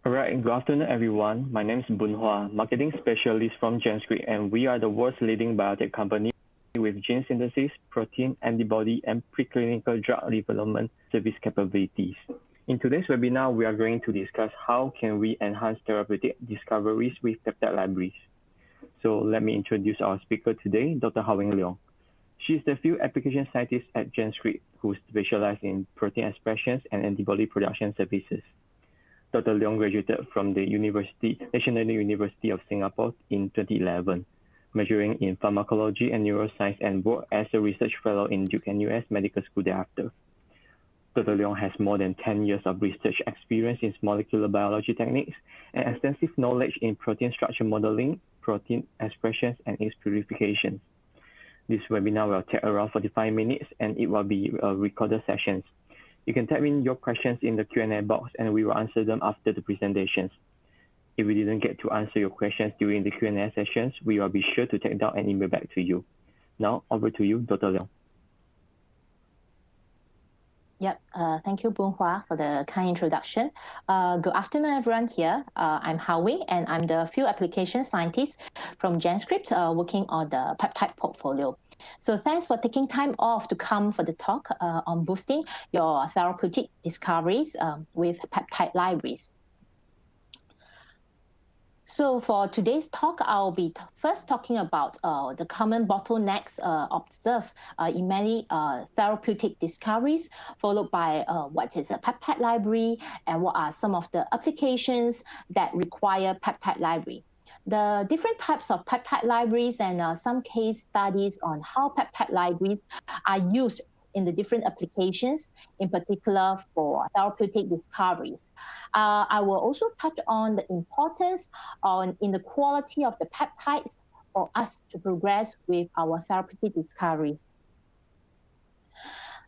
All right, good afternoon, everyone. My name is Bunhua, marketing specialist from GenScript, and we are the world's leading biotech company with gene synthesis, protein, antibody, and preclinical drug development service capabilities. In today's webinar, we are going to discuss how can we enhance therapeutic discoveries with peptide libraries. So let me introduce our speaker today, Dr. Hao-Wing Leong. She is the field application scientist at GenScript who specializes in protein expressions and antibody production services. Dr. Leong graduated from the National University of Singapore in 2011, majoring in pharmacology and neuroscience, and worked as a research fellow in Duke and US Medical School thereafter. Dr. Leong has more than 10 years of research experience in molecular biology techniques and extensive knowledge in protein structure modeling, protein expressions, and its purification. This webinar will take around 45 minutes, and it will be a recorded session. You can type in your questions in the Q&A box, and we will answer them after the presentations. If we didn't get to answer your questions during the Q&A sessions, we will be sure to take down and email back to you. Now, over to you, Dr. Leong. Yep, thank you, Bunhua, for the kind introduction. Good afternoon, everyone here. I'm Hao-Wing, and I'm the field application scientist from GenScript, working on the peptide portfolio. So thanks for taking time off to come for the talk on boosting your therapeutic discoveries with peptide libraries. So for today's talk, I'll be first talking about the common bottlenecks observed in many therapeutic discoveries, followed by what is a peptide library and what are some of the applications that require peptide library. The different types of peptide libraries and some case studies on how peptide libraries are used in the different applications, in particular for therapeutic discoveries. I will also touch on the importance in the quality of the peptides for us to progress with our therapeutic discoveries.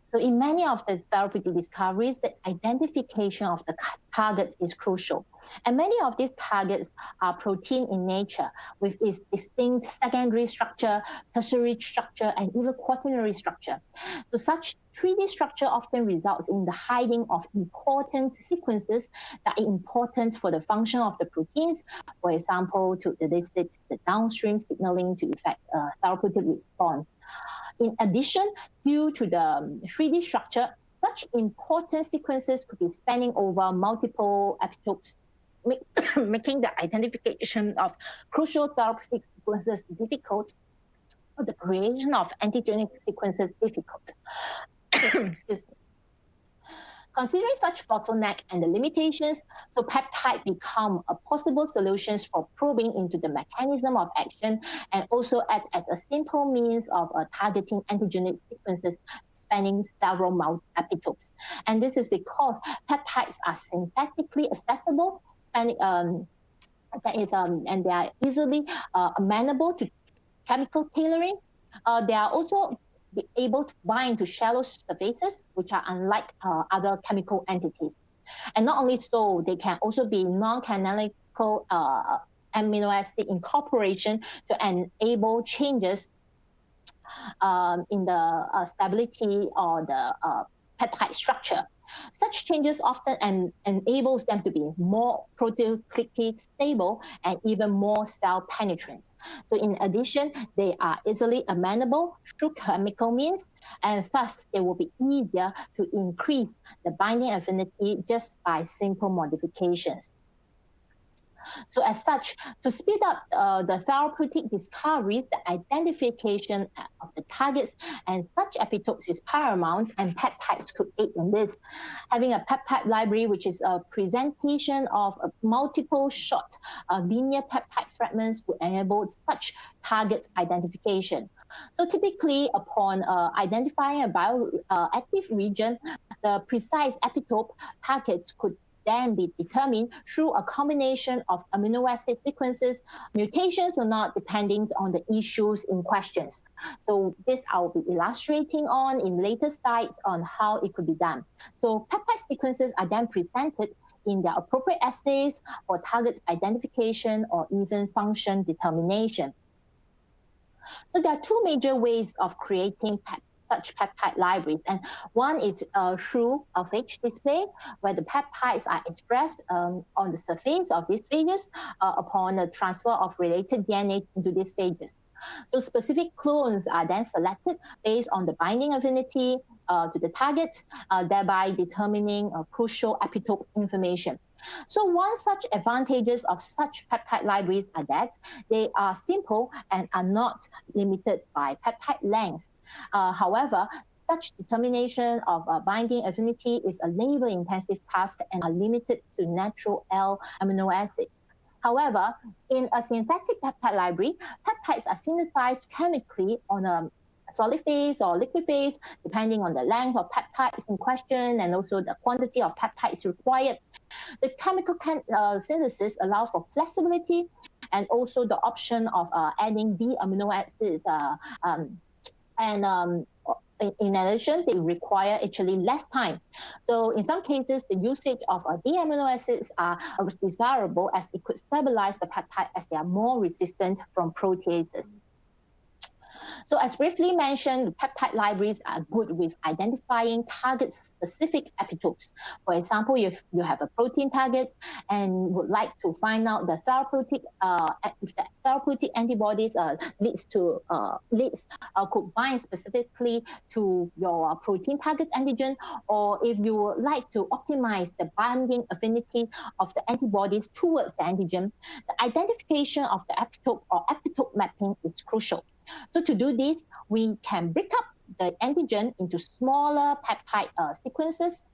So in many of the therapeutic discoveries, the identification of the targets is crucial. And many of these targets are protein in nature, with its distinct secondary structure, tertiary structure, and even quaternary structure. So such 3D structure often results in the hiding of important sequences that are important for the function of the proteins, for example, to elicit the downstream signaling to effect a therapeutic response. In addition, due to the 3D structure, such important sequences could be spanning over multiple epitopes, making the identification of crucial therapeutic sequences difficult, or the creation of antigenic sequences difficult. Excuse me. Considering such bottleneck and the limitations, so peptide become a possible solutions for probing into the mechanism of action, and also act as a simple means of targeting antigenic sequences spanning several epitopes. And this is because peptides are synthetically accessible, and they are easily amenable to chemical tailoring. They are also be able to bind to shallow surfaces, which are unlike other chemical entities. And not only so, they can also be non-canonical amino acid incorporation to enable changes in the stability or the peptide structure. Such changes often enables them to be more proteolytically stable and even more cell penetrant. So in addition, they are easily amenable through chemical means, and thus they will be easier to increase the binding affinity just by simple modifications. So as such, to speed up the therapeutic discoveries, the identification of the targets and such epitopes is paramount, and peptides could aid in this. Having a peptide library, which is a presentation of multiple short linear peptide fragments, would enable such target identification. So typically, upon identifying a bioactive region, the precise epitope targets could then be determined through a combination of amino acid sequences, mutations or not, depending on the issues in questions. So this I will be illustrating on in later slides on how it could be done. So peptide sequences are then presented in their appropriate assays for target identification or even function determination. So there are two major ways of creating such peptide libraries. And one is through a phage display, where the peptides are expressed on the surface of these phages upon the transfer of related DNA into these phages. So specific clones are then selected based on the binding affinity to the target, thereby determining crucial epitope information. So one such advantages of such peptide libraries are that they are simple and are not limited by peptide length. However, such determination of binding affinity is a labor-intensive task and are limited to natural L amino acids. However, in a synthetic peptide library, peptides are synthesized chemically on a solid phase or liquid phase, depending on the length of peptides in question and also the quantity of peptides required. The chemical synthesis allows for flexibility and also the option of adding the amino acids. In addition, they require actually less time. So in some cases, the usage of the amino acids are desirable as it could stabilize the peptide as they are more resistant from proteases. So as briefly mentioned, peptide libraries are good with identifying target-specific epitopes. For example, if you have a protein target and would like to find out the therapeutic, if the therapeutic antibodies could bind specifically to your protein target antigen, or if you would like to optimize the binding affinity of the antibodies towards the antigen, the identification of the epitope or epitope mapping is crucial. So to do this, we can break up the antigen into smaller peptide sequences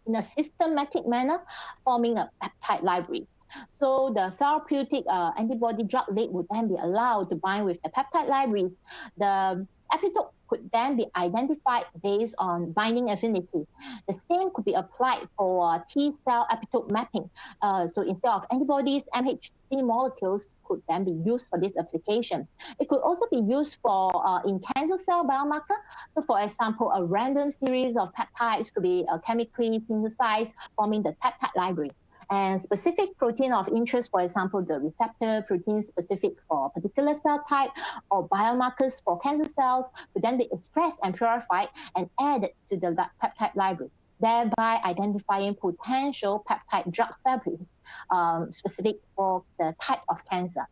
in a systematic manner, forming a peptide library. So the therapeutic antibody drug lead would then be allowed to bind with the peptide libraries. The epitope could then be identified based on binding affinity. The same could be applied for T-cell epitope mapping. So instead of antibodies, MHC molecules could then be used for this application. It could also be used for in cancer cell biomarker. So for example, a random series of peptides could be chemically synthesized, forming the peptide library. And specific protein of interest, for example, the receptor protein specific for a particular cell type or biomarkers for cancer cells could then be expressed and purified and added to the peptide library, thereby identifying potential peptide drug therapies specific for the type of cancer.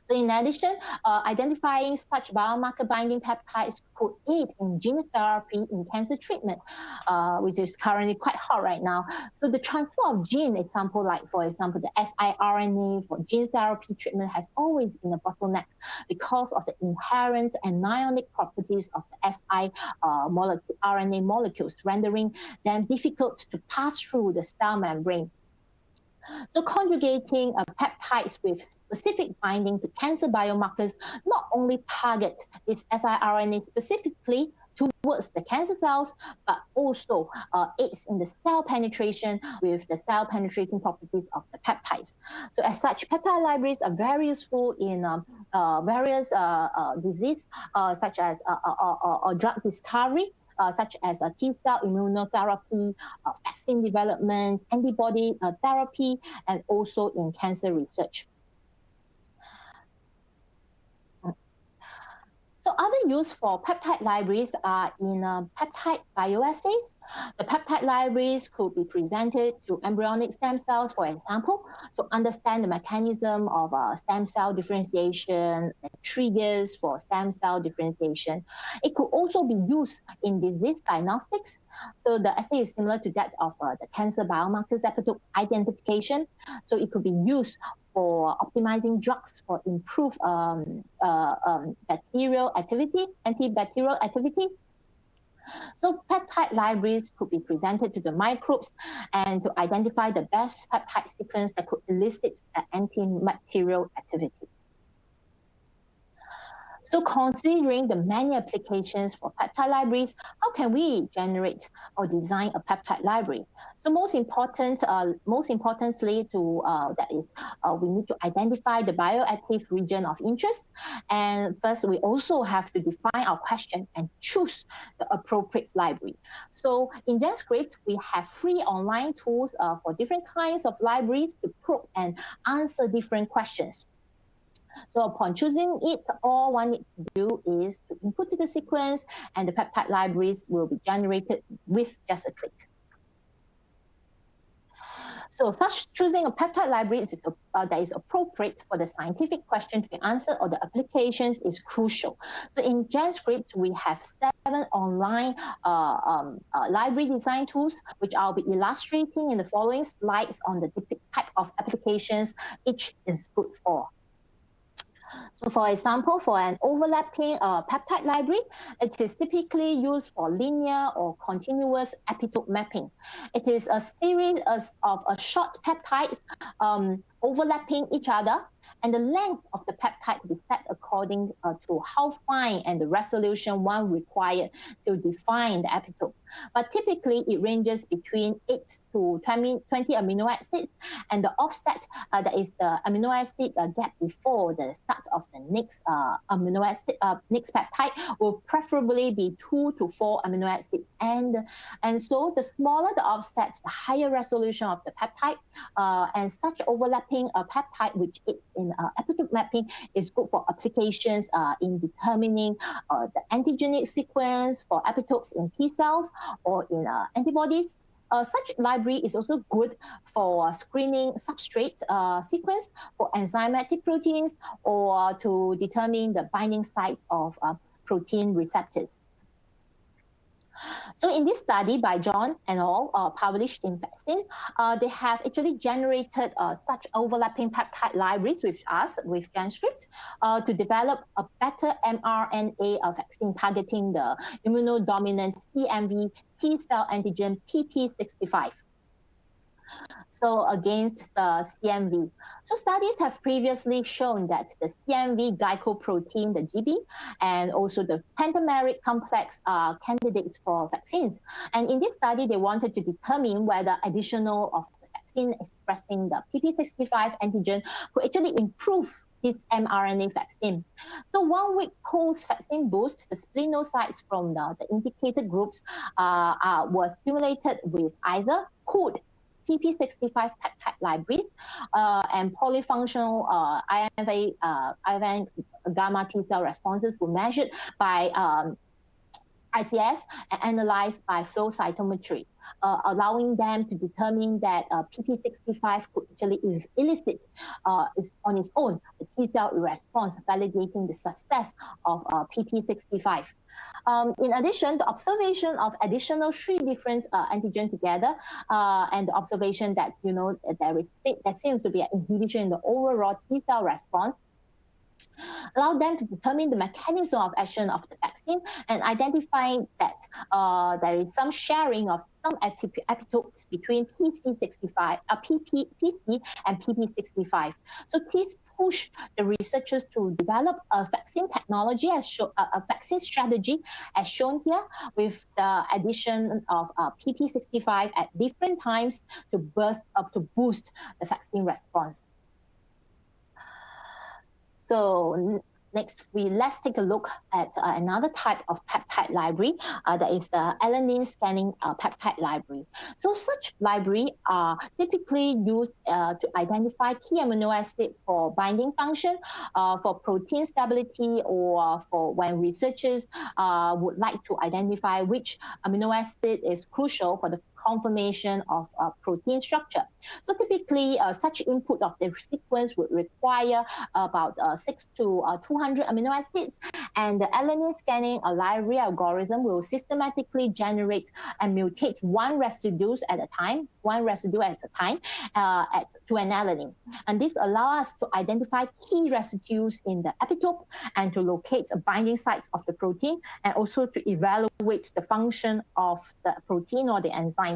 So in addition, identifying such biomarker binding peptides could aid in gene therapy in cancer treatment, which is currently quite hot right now. So the transfer of gene example, like for example, the siRNA for gene therapy treatment has always been a bottleneck because of the inherent anionic properties of the RNA molecules, rendering them difficult to pass through the cell membrane. So conjugating peptides with specific binding to cancer biomarkers not only target this siRNA specifically towards the cancer cells, but also aids in the cell penetration with the cell penetrating properties of the peptides. So as such, peptide libraries are very useful in various diseases such as drug discovery, such as T-cell immunotherapy, vaccine development, antibody therapy, and also in cancer research. So other use for peptide libraries are in peptide bioassays. The peptide libraries could be presented to embryonic stem cells, for example, to understand the mechanism of stem cell differentiation, the triggers for stem cell differentiation. It could also be used in disease diagnostics. So the assay is similar to that of the cancer biomarkers epitope identification. So it could be used for optimizing drugs for improved bacterial activity, antibacterial activity. So peptide libraries could be presented to the microbes and to identify the best peptide sequence that could elicit antibacterial activity. So considering the many applications for peptide libraries, how can we generate or design a peptide library? So most importantly, we need to identify the bioactive region of interest. And first, we also have to define our question and choose the appropriate library. So in GenScript, we have free online tools for different kinds of libraries to probe and answer different questions. So upon choosing it, all one needs to do is to input the sequence, and the peptide libraries will be generated with just a click. So thus choosing a peptide library that is appropriate for the scientific question to be answered or the applications is crucial. So in GenScript, we have 7 online library design tools, which I'll be illustrating in the following slides on the type of applications each is good for. So for example, for an overlapping peptide library, it is typically used for linear or continuous epitope mapping. It is a series of short peptides overlapping each other, and the length of the peptide will be set according to how fine and the resolution one required to define the epitope. But typically, it ranges between 8 to 20 amino acids, and the offset, that is the amino acid gap before the start of the next amino acid, next peptide, will preferably be 2 to 4 amino acids. And so the smaller the offset, the higher resolution of the peptide, and such overlapping peptide, which is in epitope mapping, is good for applications in determining the antigenic sequence for epitopes in T cells or in antibodies. Such library is also good for screening substrate sequence for enzymatic proteins or to determine the binding sites of protein receptors. So in this study by John and all, published in Vaccine, they have actually generated such overlapping peptide libraries with us, with GenScript, to develop a better mRNA vaccine targeting the immunodominant CMV T cell antigen PP65. So against the CMV. So studies have previously shown that the CMV glycoprotein, the GB, and also the pentameric complex are candidates for vaccines. And in this study, they wanted to determine whether additional of the vaccine expressing the PP65 antigen could actually improve this mRNA vaccine. So 1 week post-vaccine boost, the splenocytes from the indicated groups were stimulated with either pooled PP65 peptide libraries and polyfunctional IFA gamma T cell responses were measured by ICS and analyzed by flow cytometry, allowing them to determine that PP65 could actually elicit is on its own the T cell response, validating the success of PP65. In addition, the observation of additional 3 different antigen together and the observation that there seems to be an inhibition in the overall T cell response allow them to determine the mechanism of action of the vaccine and identifying that there is some sharing of some epitopes between PC and PP65. So this push the researchers to develop a vaccine technology, a vaccine strategy as shown here, with the addition of PP65 at different times to boost the vaccine response. So next, let's take a look at another type of peptide library, that is the alanine scanning peptide library. So such library are typically used to identify key amino acid for binding function, for protein stability, or for when researchers would like to identify which amino acid is crucial for the conformation of protein structure. So typically, such input of the sequence would require about 6 to 200 amino acids, and the alanine scanning library algorithm will systematically generate and mutate one residue at a time, to an alanine. And this allows us to identify key residues in the epitope and to locate binding sites of the protein, and also to evaluate the function of the protein or the enzyme.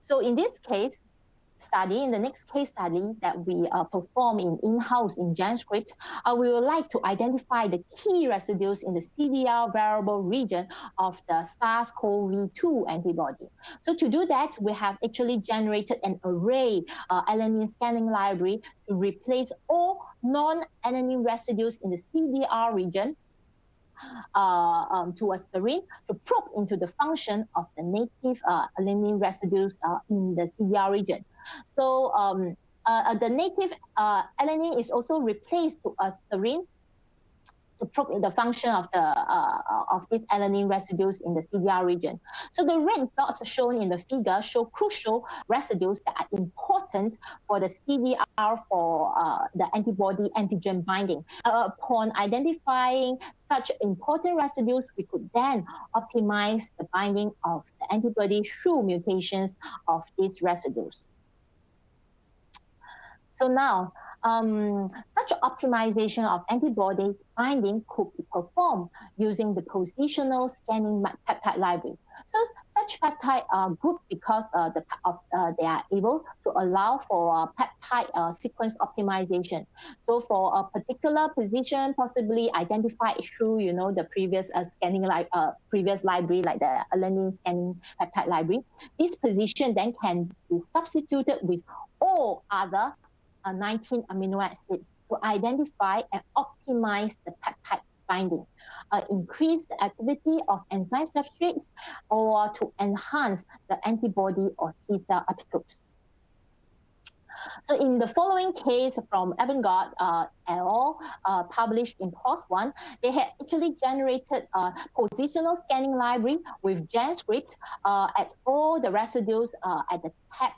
So in this case study, in the next case study that we perform in-house in GenScript, we would like to identify the key residues in the CDR variable region of the SARS-CoV-2 antibody. So to do that, we have actually generated an array alanine scanning library to replace all non-alanine residues in the CDR region to a serine to probe into the function of the native alanine residues in the CDR region. So the native alanine is also replaced to a serine to probe the function of these alanine residues in the CDR region. So the red dots shown in the figure show crucial residues that are important for the CDR for the antibody antigen binding. Upon identifying such important residues, we could then optimize the binding of the antibody through mutations of these residues. So now, such optimization of antibody binding could be performed using the positional scanning peptide library. So such peptides are good because they are able to allow for peptide sequence optimization. So for a particular position, possibly identified through the previous previous library, like the alanine scanning peptide library, this position then can be substituted with all other 19 amino acids to identify and optimize the peptide binding, increase the activity of enzyme substrates, or to enhance the antibody or T cell epitopes. So in the following case from Avant-Garde et al., published in PLOS ONE, they had actually generated a positional scanning library with GenScript at all the residues at the tab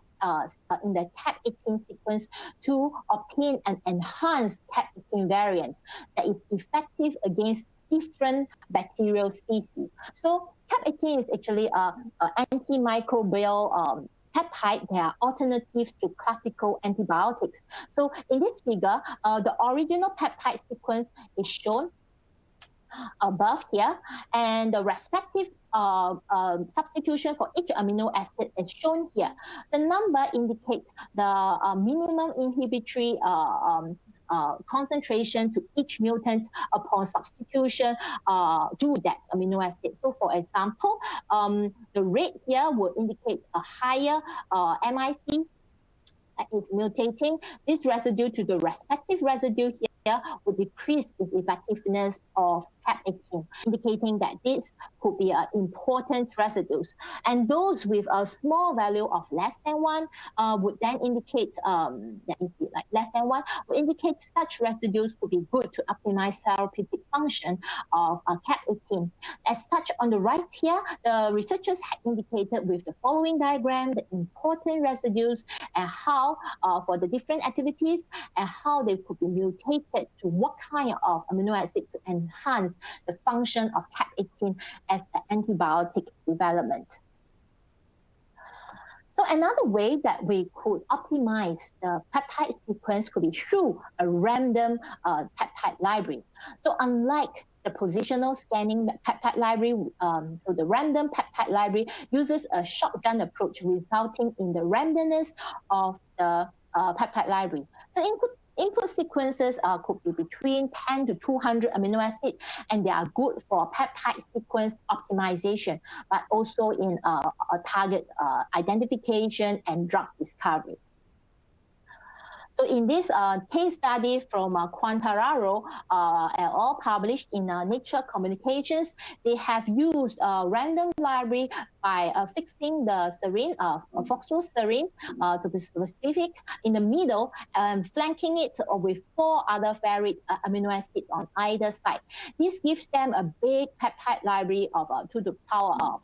in the Cap18 sequence to obtain an enhanced Cap18 variant that is effective against different bacterial species. So Cap18 is actually an antimicrobial peptide. They are alternatives to classical antibiotics. So in this figure, the original peptide sequence is shown above here, and the respective substitution for each amino acid is shown here. The number indicates the minimum inhibitory concentration to each mutant upon substitution to that amino acid. So for example, the red here will indicate a higher MIC that is mutating this residue to the respective residue here would decrease its effectiveness of Cap18, indicating that this could be important residues. And those with a small value of less than 1 would then indicate, let me see, like less than 1, would indicate such residues could be good to optimize therapeutic function of Cap18. As such, on the right here, the researchers had indicated with the following diagram the important residues and how for the different activities and how they could be mutated to what kind of amino acid to enhance the function of Cap18 as an antibiotic development. So another way that we could optimize the peptide sequence could be through a random peptide library. So unlike the positional scanning peptide library, so the random peptide library uses a shotgun approach, resulting in the randomness of the peptide library. So input sequences could be between 10 to 200 amino acids, and they are good for peptide sequence optimization, but also in target identification and drug discovery. So in this case study from Quantararo et al. Published in Nature Communications, they have used a random library by fixing the serine, phosphorserine to be specific in the middle and flanking it with 4 other ferric amino acids on either side. This gives them a big peptide library of to the power of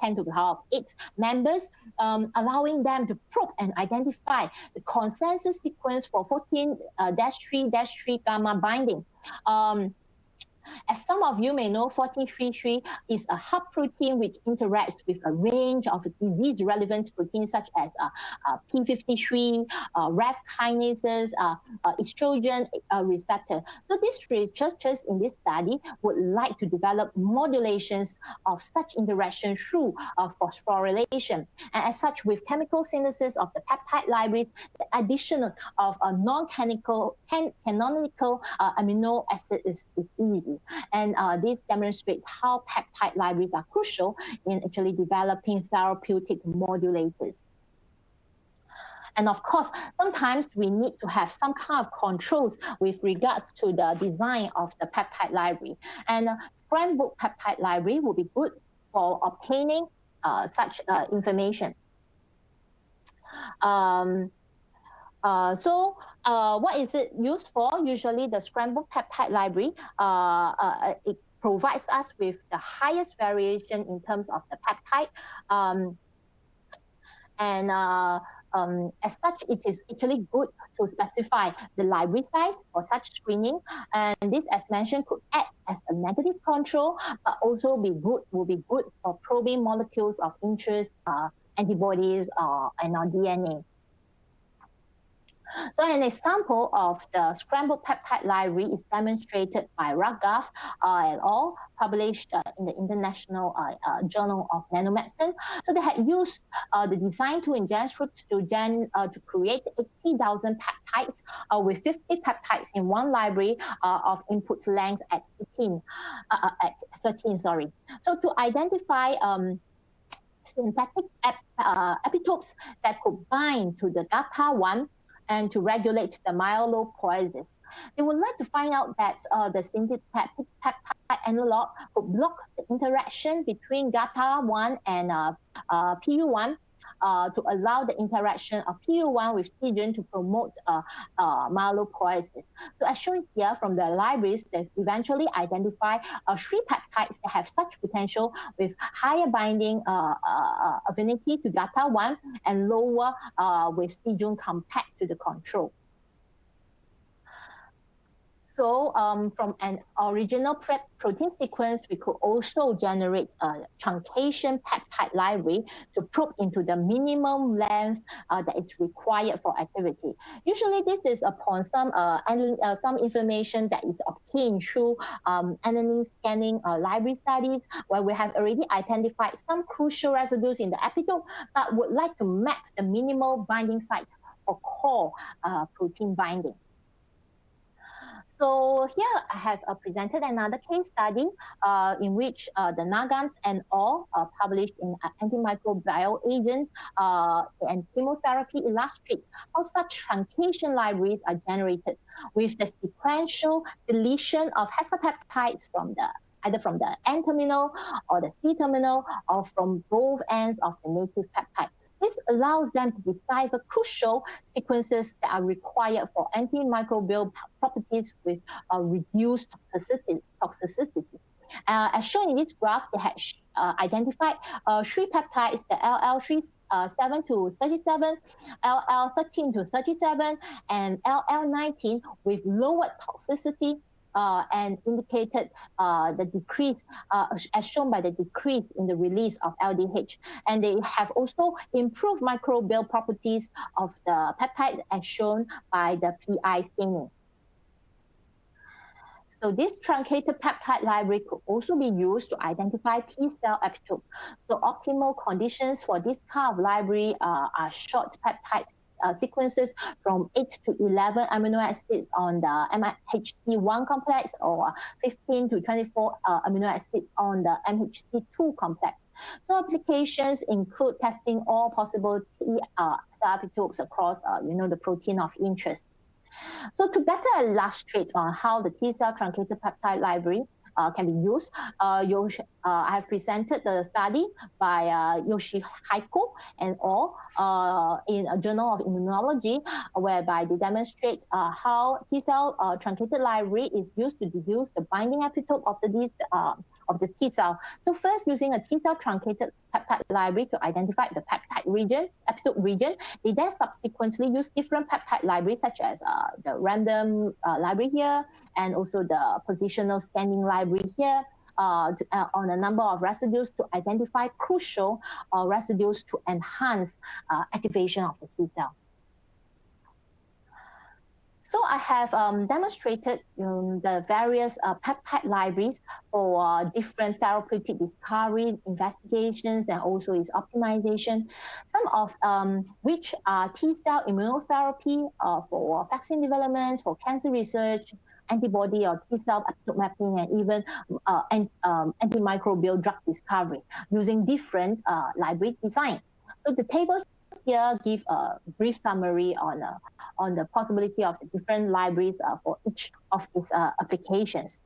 10 to the power of 8 members, allowing them to probe and identify the consensus sequence for 14-3-3 gamma binding. As some of you may know, 14-3-3 is a hub protein which interacts with a range of disease-relevant proteins such as P53, RAF kinases, estrogen receptor. So these researchers in this study would like to develop modulations of such interaction through phosphorylation. And as such, with chemical synthesis of the peptide libraries, the addition of a non-canonical amino acid is easy. And this demonstrates how peptide libraries are crucial in actually developing therapeutic modulators. And of course, sometimes we need to have some kind of controls with regards to the design of the peptide library. And scrambled peptide library will be good for obtaining such information. What is it used for? Usually the scrambled peptide library, it provides us with the highest variation in terms of the peptide. As such, it is actually good to specify the library size for such screening. And this, as mentioned, could act as a negative control, but also will be good for probing molecules of interest, antibodies, and DNA. So an example of the scrambled peptide library is demonstrated by Raghav et al., published in the International Journal of Nanomedicine. So they had used the design tool in GenScript to create 80,000 peptides with 50 peptides in one library of input length at 13. So to identify synthetic epitopes that could bind to the GATA1 and to regulate the myelopoiesis. They would like to find out that the synthetic peptide analog could block the interaction between GATA1 and PU1 to allow the interaction of PU1 with Seagen to promote myelopoiesis. So as shown here from the libraries, they eventually identify 3 peptides that have such potential with higher binding affinity to GATA1 and lower with Seagen compared to the control. So from an original protein sequence, we could also generate a truncation peptide library to probe into the minimum length that is required for activity. Usually this is upon some information that is obtained through adenine scanning library studies, where we have already identified some crucial residues in the epitope, but would like to map the minimal binding site for core protein binding. So here I have presented another case study in which the Nagans and all published in Antimicrobial Agents and Chemotherapy illustrate how such truncation libraries are generated with the sequential deletion of hexapeptides from either from the N terminal or the C terminal or from both ends of the native peptide. This allows them to decipher crucial sequences that are required for antimicrobial properties with reduced toxicity. As shown in this graph, they had identified 3 peptides, the LL7 to 37, LL13 to 37, and LL19 with lower toxicity and indicated the decrease, as shown by the decrease in the release of LDH. And they have also improved microbial properties of the peptides, as shown by the PI staining. So this truncated peptide library could also be used to identify T-cell epitope. So optimal conditions for this kind of library are short peptides sequences from 8 to 11 amino acids on the MHC1 complex or 15 to 24 amino acids on the MHC2 complex. So applications include testing all possible T-cell epitopes across the protein of interest. So to better illustrate on how the T-cell truncated peptide library can be used, I have presented the study by Yoshihiko and all in a Journal of Immunology, whereby they demonstrate how T-cell truncated library is used to deduce the binding epitope of the T-cell. So first, using a T-cell truncated peptide library to identify the peptide region, epitope region, they then subsequently use different peptide libraries such as the random library here and also the positional scanning library here on a number of residues to identify crucial residues to enhance activation of the T-cell. So I have demonstrated the various peptide libraries for different therapeutic discoveries, investigations, and also its optimization. Some of which are T-cell immunotherapy for vaccine development, for cancer research, antibody or T-cell epitope mapping, and even antimicrobial drug discovery using different library design. So the table here give a brief summary on the possibility of the different libraries for each of these applications.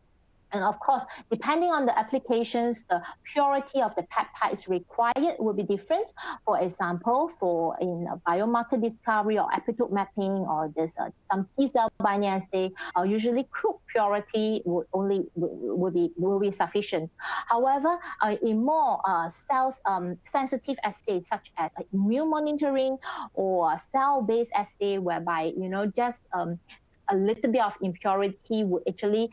And of course, depending on the applications, the purity of the peptides required will be different. For example, for in biomarker discovery or epitope mapping or there's some T-cell binding assay, usually crude purity will be sufficient. However, in more cells sensitive assays such as immune monitoring or cell-based assay, whereby just a little bit of impurity would actually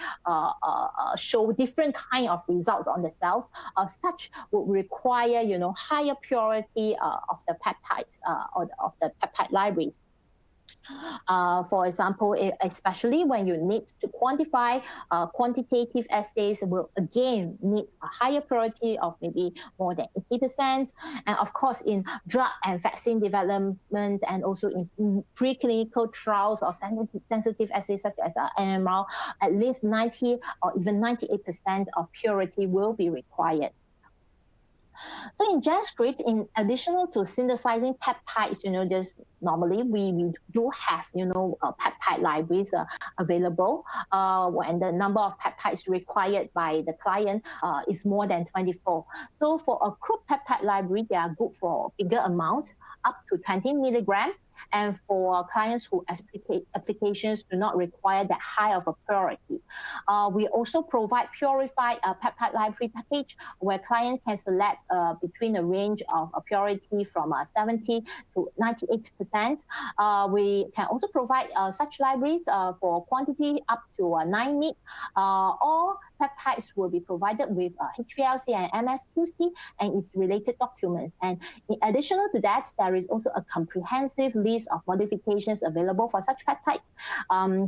show different kind of results on the cells. Such would require, higher purity of the peptides or of the peptide libraries. For example, especially when you need to quantify, quantitative assays will again need a higher purity of maybe more than 80%. And of course, in drug and vaccine development and also in preclinical trials or sensitive assays such as NMR, at least 90 or even 98% of purity will be required. So in GenScript, in additional to synthesizing peptides, just normally we do have, peptide libraries available when the number of peptides required by the client is more than 24. So for a crude peptide library, they are good for bigger amount, up to 20 milligram. And for clients whose applications do not require that high of a purity. We also provide purified peptide library package where client can select between a range of purity from 70 to 98%. We can also provide such libraries for quantity up to 9 mg. All peptides will be provided with HPLC and MSQC and its related documents. And in addition to that, there is also a comprehensive list of modifications available for such peptides,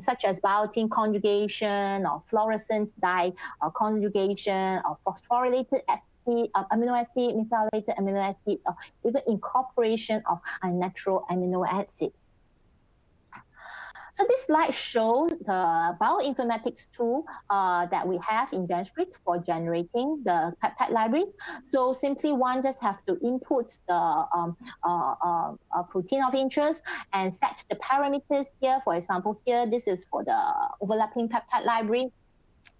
such as biotin conjugation or fluorescent dye conjugation or phosphorylated acid, amino acid, methylated amino acids, or even incorporation of unnatural amino acids. So this slide shows the bioinformatics tool that we have in GenScript for generating the peptide libraries. So simply one just have to input the protein of interest and set the parameters here. For example, here, this is for the overlapping peptide library.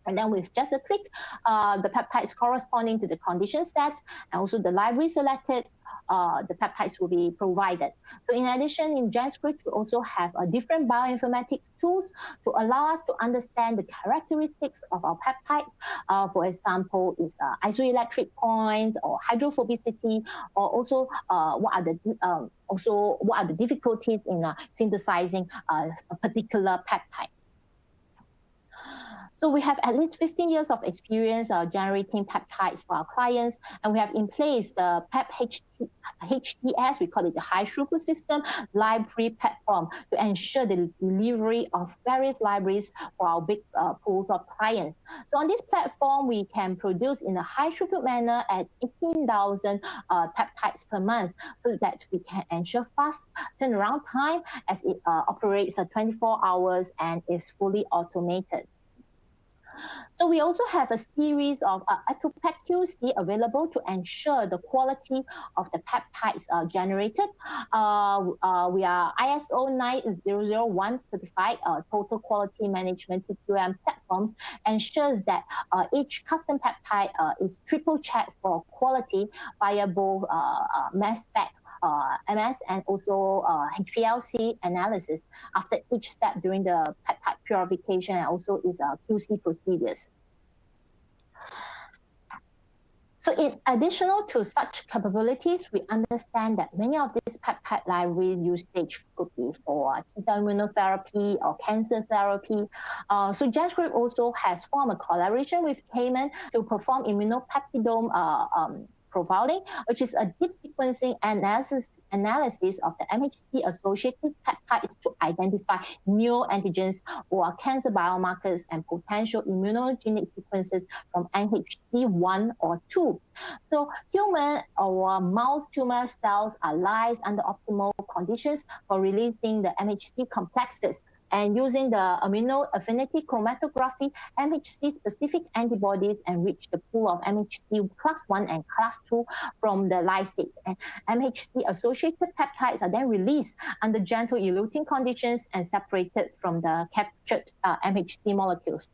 And then with just a click, the peptides corresponding to the condition set and also the library selected, the peptides will be provided. So in addition, in GenScript, we also have different bioinformatics tools to allow us to understand the characteristics of our peptides. For example, is isoelectric points or hydrophobicity, or also what are the difficulties in synthesizing a particular peptide. So we have at least 15 years of experience generating peptides for our clients, and we have in place the HTS, we call it the high throughput system, library platform to ensure the delivery of various libraries for our big pools of clients. So on this platform, we can produce in a high throughput manner at 18,000 peptides per month, so that we can ensure fast turnaround time as it operates 24 hours and is fully automated. So we also have a series of Epitopes QC available to ensure the quality of the peptides generated. We are ISO 9001 certified total quality management TQM platforms, ensures that each custom peptide is triple checked for quality via both mass spec, MS, and also HPLC analysis after each step during the peptide purification, and also is QC procedures. So in additional to such capabilities, we understand that many of these peptide libraries usage could be for T-cell immunotherapy or cancer therapy. So GenScript also has formed a collaboration with Cayman to perform immunopeptidome profiling, which is a deep sequencing analysis of the MHC-associated peptides to identify new antigens or cancer biomarkers and potential immunogenic sequences from MHC1 or 2. So human or mouse tumor cells are lies under optimal conditions for releasing the MHC complexes. And using the amino affinity chromatography, MHC-specific antibodies enrich the pool of MHC class 1 and class 2 from the lysates. And MHC-associated peptides are then released under gentle eluting conditions and separated from the captured MHC molecules.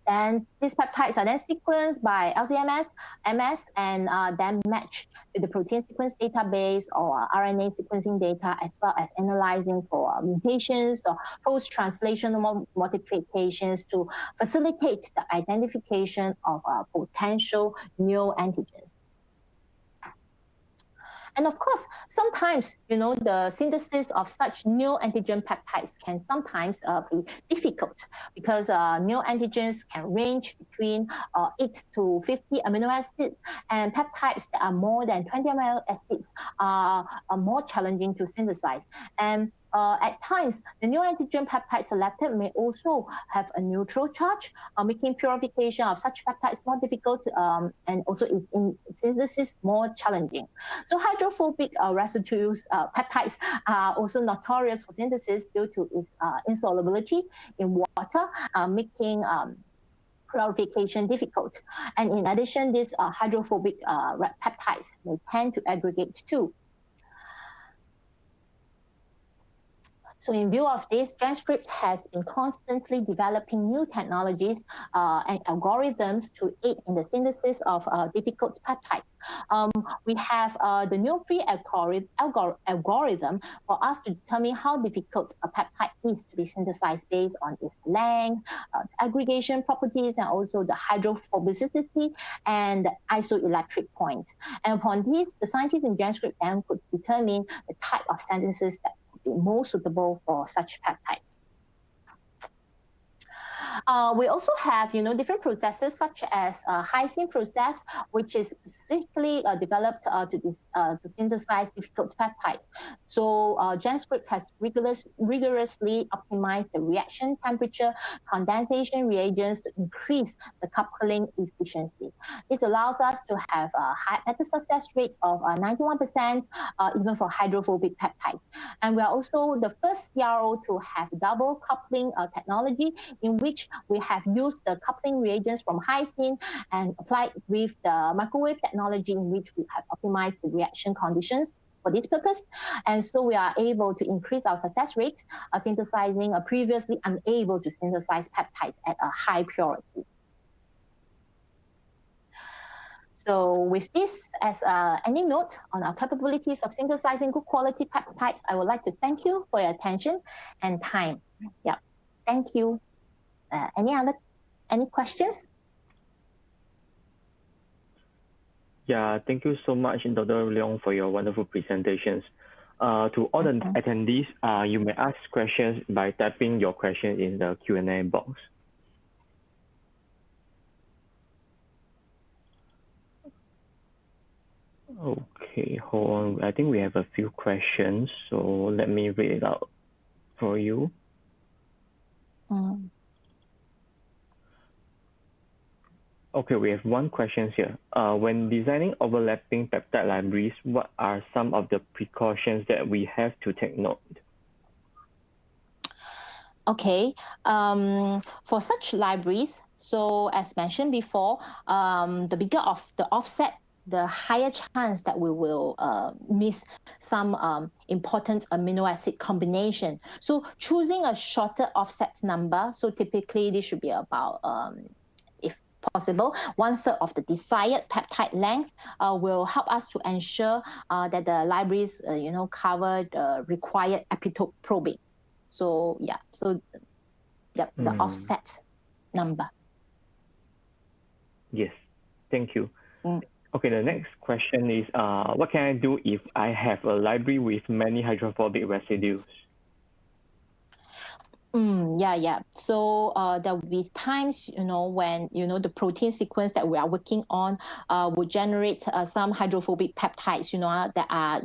Then these peptides are then sequenced by LC-MS, MS, and then matched to the protein sequence database or RNA sequencing data, as well as analyzing for mutations or post-translational modifications to facilitate the identification of potential new antigens. And of course, sometimes, the synthesis of such new antigen peptides can sometimes be difficult because new antigens can range between 8 to 50 amino acids, and peptides that are more than 20 amino acids are more challenging to synthesize. And at times, the new antigen peptide selected may also have a neutral charge, making purification of such peptides more difficult and also is in synthesis more challenging. So hydrophobic residues peptides are also notorious for synthesis due to its insolubility in water, making purification difficult. And in addition, these hydrophobic peptides may tend to aggregate too. So in view of this, GenScript has been constantly developing new technologies and algorithms to aid in the synthesis of difficult peptides. We have the new algorithm for us to determine how difficult a peptide is to be synthesized based on its length, aggregation properties, and also the hydrophobicity and the isoelectric point. And upon this, the scientists in GenScript then could determine the type of synthesis that most suitable for such peptides. We also have, different processes such as Hysine process, which is specifically developed to synthesize difficult peptides. So GenScript has rigorously optimized the reaction temperature, condensation reagents to increase the coupling efficiency. This allows us to have a better success rate of 91%, even for hydrophobic peptides. And we are also the first CRO to have double coupling technology, in which we have used the coupling reagents from Hysine and applied with the microwave technology, in which we have optimized the reaction conditions for this purpose. And so we are able to increase our success rate, synthesizing a previously unable to synthesize peptides at a high purity. So with this as any note on our capabilities of synthesizing good quality peptides, I would like to thank you for your attention and time. Yeah, thank you. Any questions? Yeah, thank you so much, Dr. Leong, for your wonderful presentations. To all the attendees, you may ask questions by typing your question in the Q&A box. Okay, hold on. I think we have a few questions, so let me read it out for you. Okay, we have one question here. When designing overlapping peptide libraries, what are some of the precautions that we have to take note? Okay, for such libraries, so as mentioned before, the bigger of the offset, the higher chance that we will miss some important amino acid combination. So choosing a shorter offset number, so typically this should be about, if possible, 1/3 of the desired peptide length will help us to ensure that the libraries, cover the required epitope probing. So yeah, so the offset number. Yes, thank you. Okay, the next question is, what can I do if I have a library with many hydrophobic residues? Yeah. So there will be times, when, the protein sequence that we are working on will generate some hydrophobic peptides, that are,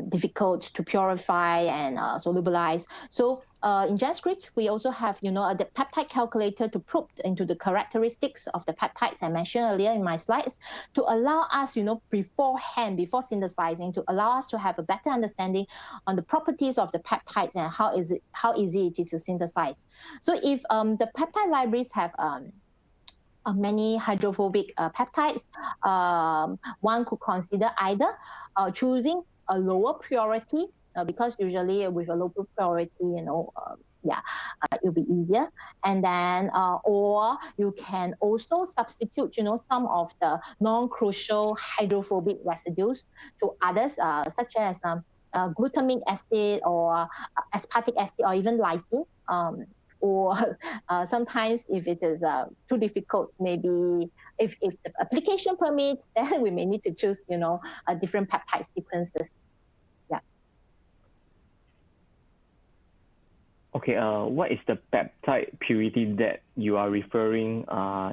difficult to purify and solubilize. So in GenScript, we also have, the peptide calculator to probe into the characteristics of the peptides I mentioned earlier in my slides, to allow us, beforehand, before synthesizing, to allow us to have a better understanding on the properties of the peptides and how easy it is to synthesize. So if the peptide libraries have many hydrophobic peptides, one could consider either choosing a lower purity, because usually with a lower purity, yeah, it'll be easier. And then, or you can also substitute, some of the non-crucial hydrophobic residues to others, such as glutamic acid or aspartic acid or even lysine. Or sometimes if it is too difficult, maybe if the application permits, then we may need to choose, different peptide sequences. Yeah. Okay, what is the peptide purity that you are referring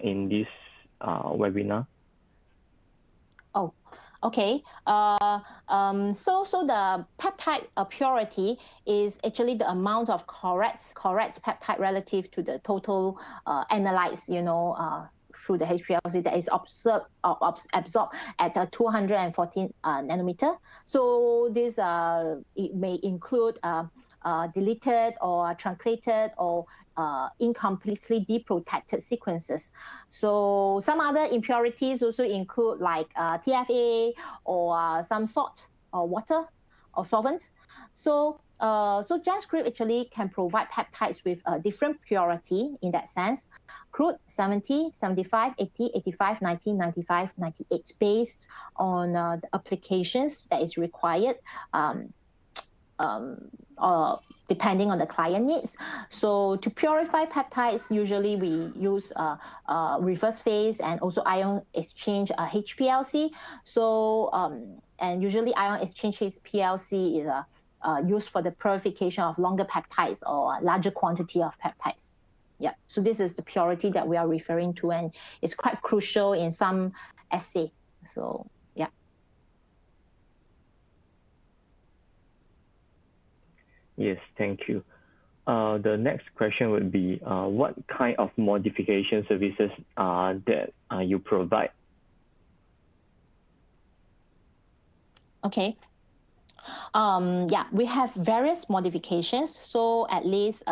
in this webinar? Oh, okay. So the peptide purity is actually the amount of correct peptide relative to the total analyzed, through the HPLC that is absorbed at 214 nanometer. So this it may include deleted or truncated or incompletely deprotected sequences. So some other impurities also include like TFA or some salt or water or solvent. So GenScript actually can provide peptides with a different purity in that sense. Crude 70, 75, 80, 85, 90, 95, 98 based on the applications that is required. Depending on the client needs. So to purify peptides, usually we use reverse phase and also ion exchange HPLC. So and usually ion exchange HPLC is used for the purification of longer peptides or larger quantity of peptides. Yeah, so this is the purity that we are referring to, and it's quite crucial in some assay. So yeah. Yes, thank you. The next question would be, what kind of modification services that you provide? Okay. Yeah, we have various modifications. So at least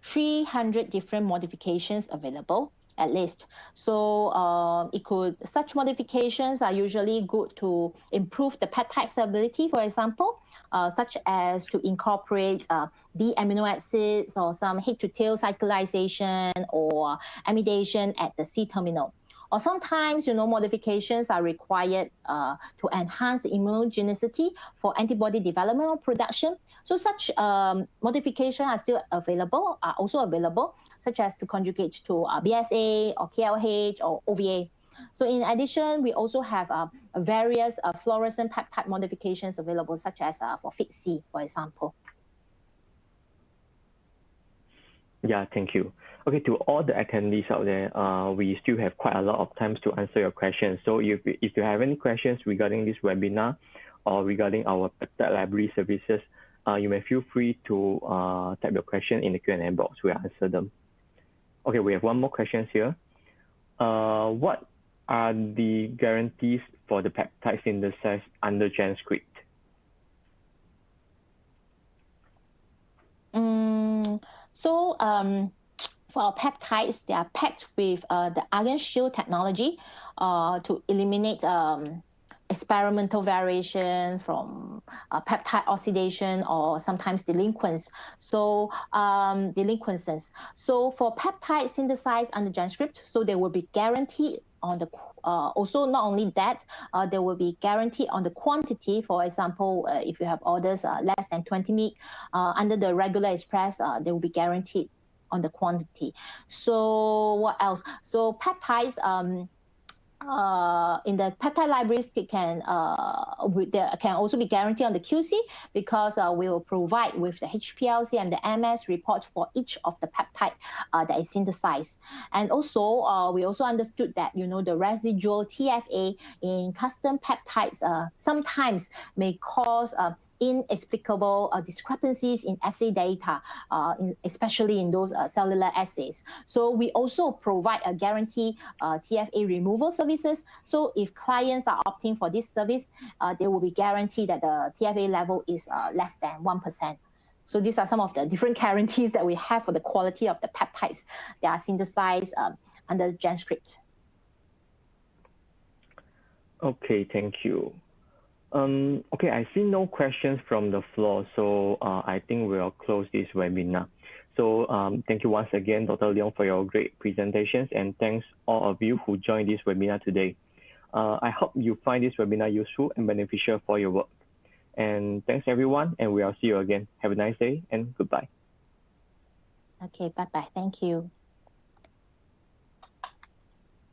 300 different modifications available, at least. So such modifications are usually good to improve the peptide stability, for example, such as to incorporate D-amino acids or some head-to-tail cyclization or amidation at the C-terminal. Or sometimes, modifications are required to enhance the immunogenicity for antibody development or production. So such modifications are also available, such as to conjugate to BSA or KLH or OVA. So in addition, we also have various fluorescent peptide modifications available, such as for FIT-C, for example. Yeah, thank you. Okay, to all the attendees out there, we still have quite a lot of time to answer your questions. So if you have any questions regarding this webinar or regarding our Peptide Library services, you may feel free to type your question in the Q&A box. We'll answer them. Okay, we have one more question here. What are the guarantees for the peptide synthesis under GenScript? So for our peptides, they are packed with the ion shield technology to eliminate experimental variation from peptide oxidation or sometimes delinquencies. So So for peptide synthesized under GenScript, so they will be guaranteed on the also not only that, there will be guarantee on the quantity. For example, if you have orders less than 20 mg under the regular express, they will be guaranteed on the quantity. So what else? So peptides in the peptide libraries can also be guaranteed on the QC, because we will provide with the HPLC and the MS report for each of the peptide that is synthesized. And also we also understood that the residual TFA in custom peptides sometimes may cause inexplicable discrepancies in assay data, especially in those cellular assays. So we also provide a guarantee TFA removal services. So if clients are opting for this service, they will be guaranteed that the TFA level is less than 1%. So these are some of the different guarantees that we have for the quality of the peptides that are synthesized under GenScript. Okay, thank you. Okay, I see no questions from the floor, so I think we'll close this webinar. So thank you once again, Dr. Leong, for your great presentations, and thanks all of you who joined this webinar today. I hope you find this webinar useful and beneficial for your work. And thanks everyone, and we'll see you again. Have a nice day and goodbye. Okay, bye-bye. Thank you.